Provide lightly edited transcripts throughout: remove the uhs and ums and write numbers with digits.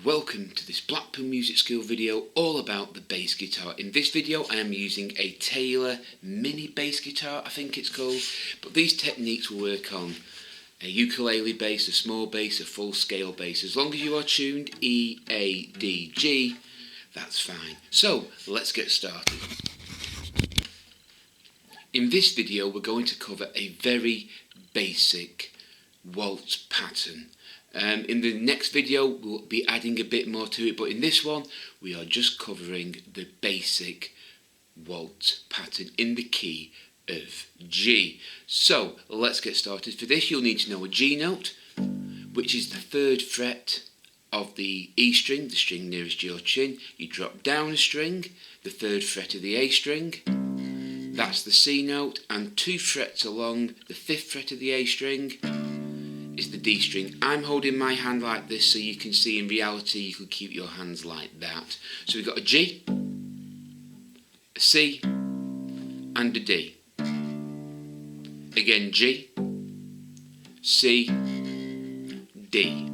Welcome to this Blackpool Music School video all about the bass guitar. In this video I am using a Taylor mini bass guitar, I think it's called, but these techniques will work on a ukulele bass, a small bass, a full scale bass. As long as you are tuned E, A, D, G, that's fine. So let's get started. In this video we're going to cover a very basic waltz pattern. In the next video we'll be adding a bit more to it, but in this one we are just covering the basic waltz pattern in the key of G. So let's get started. For this you'll need to know a G note, which is the 3rd fret of the E string, the string nearest your chin. You drop down a string, the 3rd fret of the A string, that's the C note, and 2 frets along the 5th fret of the A string is the D string. I'm holding my hand like this so you can see in reality you could keep your hands like that. So we've got a G, a C and a D. Again G, C, D.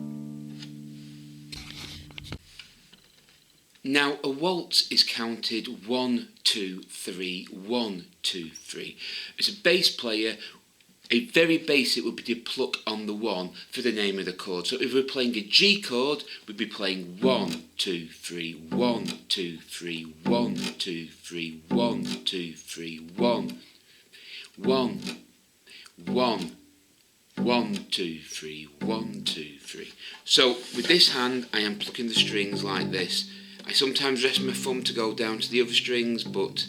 Now a waltz is counted 1, 2, 3, 1, 2, 3. As a bass player, a very basic would be to pluck on the 1 for the name of the chord. So if we're playing a G chord, we'd be playing 1, 2, 3, 1, 2, 3, 1, 2, 3, 1, 2, 3, 1, 1, 1, 1, 2, 3, 1, 2, 3. So with this hand I am plucking the strings like this. I sometimes rest my thumb to go down to the other strings, but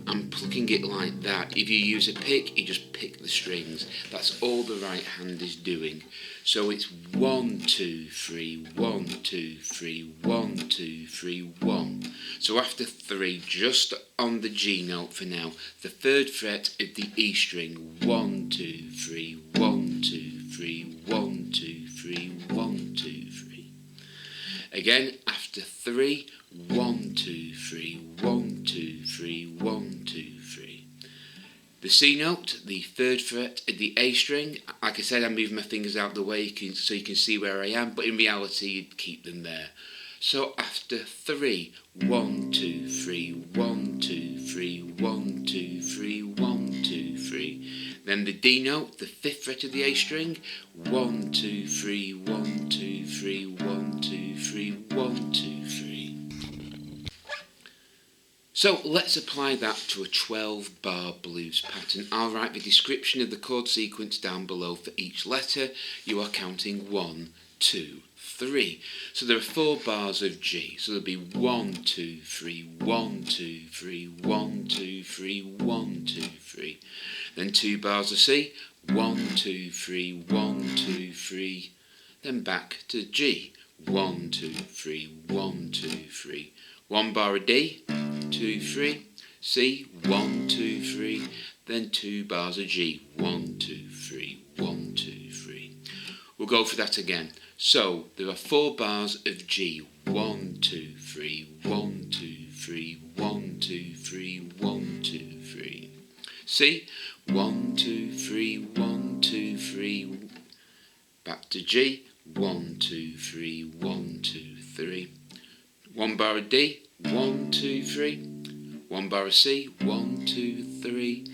I'm plucking it like that. If you use a pick, you just pick the strings. That's all the right hand is doing. So it's 1, 2, 3, 1, 2, 3, 1, 2, 3, 1. So after 3, just on the G note for now, the 3rd fret of the E string, 1, 2, 3, 1, 2, 3, 1, 2, 3, 1, 2, 3. Again, after 3, 1, 2, 3, 1, 2, 3, 1, 2, 3. The C note, the 3rd fret of the A string. Like I said, I'm moving my fingers out the way so you can see where I am, but in reality you'd keep them there. So after 3, 1, 2, 3, 1, 2, 3, 1, 2, 3, 1, 2, 3. Then the D note, the 5th fret of the A string, 1, 2, 3, 1, 2, 3, 1, 2, 3, 1, 2, 3. So let's apply that to a 12-bar blues pattern. I'll write the description of the chord sequence down below for each letter. You are counting 1, 2, 3. So there are 4 bars of G. So there'll be 1, 2, 3, 1, 2, 3, 1, 2, 3, 1, 2, 3. Then 2 bars of C. 1, 2, 3, 1, 2, 3. Then back to G. 1, 2, 3, 1, 2, 3. 1 bar of D. 2, 3, C, 1, 2, 3, then 2 bars of G, 1, 2, 3, 1, 2, 3. We'll go for that again. So there are 4 bars of G, 1, 2, 3, 1, 2, 3, 1, 2, 3, 1, 2, 3. C, 1, 2, 3, 1, 2, 3, back to G, 1, 2, 3, 1, 2, 3. 1 bar of D, 1, 2, 3, 1 bar of C, 1, 2, 3,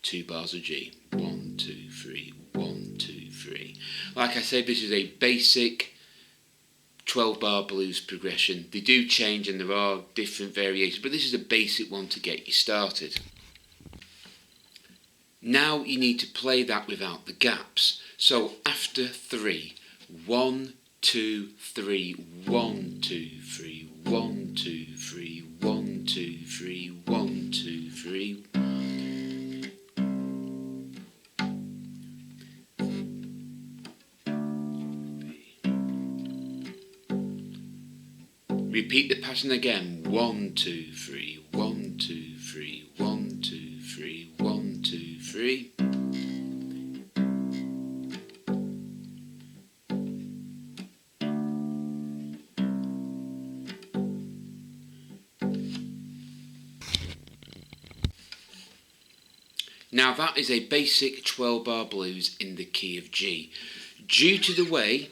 2 bars of G, 1, 2, 3, 1, 2, 3. Like I said, this is a basic 12-bar blues progression. They do change and there are different variations, but this is a basic one to get you started. Now you need to play that without the gaps. So after 3, 1, 2, 3, 1, 2, 3, 1, 2, 3, 1, 2, 3, 1, 2, 3. Repeat the pattern again. 1, 2, 3, 1, 2, 3, 1, 2, 3, 1, 2, 3. Now that is a basic 12-bar blues in the key of G. Due to the way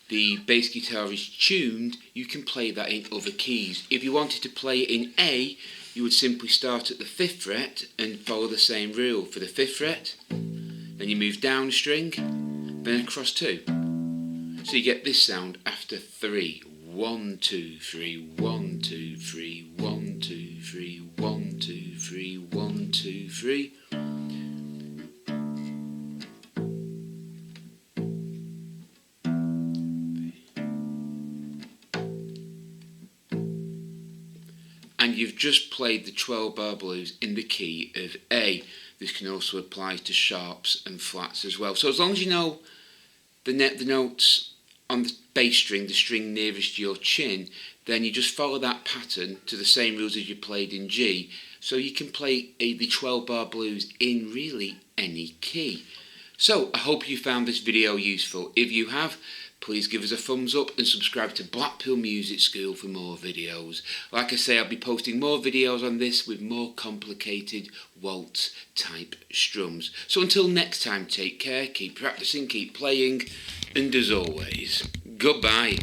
the bass guitar is tuned, you can play that in other keys. If you wanted to play it in A, you would simply start at the 5th fret and follow the same rule. For the 5th fret, then you move down a string, then across 2. So you get this sound after 3. 1, 2, 3, 1, 2, 3, 1, 2, 3, 1, 2, 3, 1, 2, 3. And you've just played the 12-bar blues in the key of A. This can also apply to sharps and flats as well. So as long as you know the notes on the bass string, the string nearest to your chin, then you just follow that pattern to the same rules as you played in G. So you can play the 12-bar blues in really any key. So I hope you found this video useful. If you have, please give us a thumbs up and subscribe to Blackpool Music School for more videos. Like I say, I'll be posting more videos on this with more complicated waltz type strums. So until next time, take care, keep practicing, keep playing, and as always, goodbye.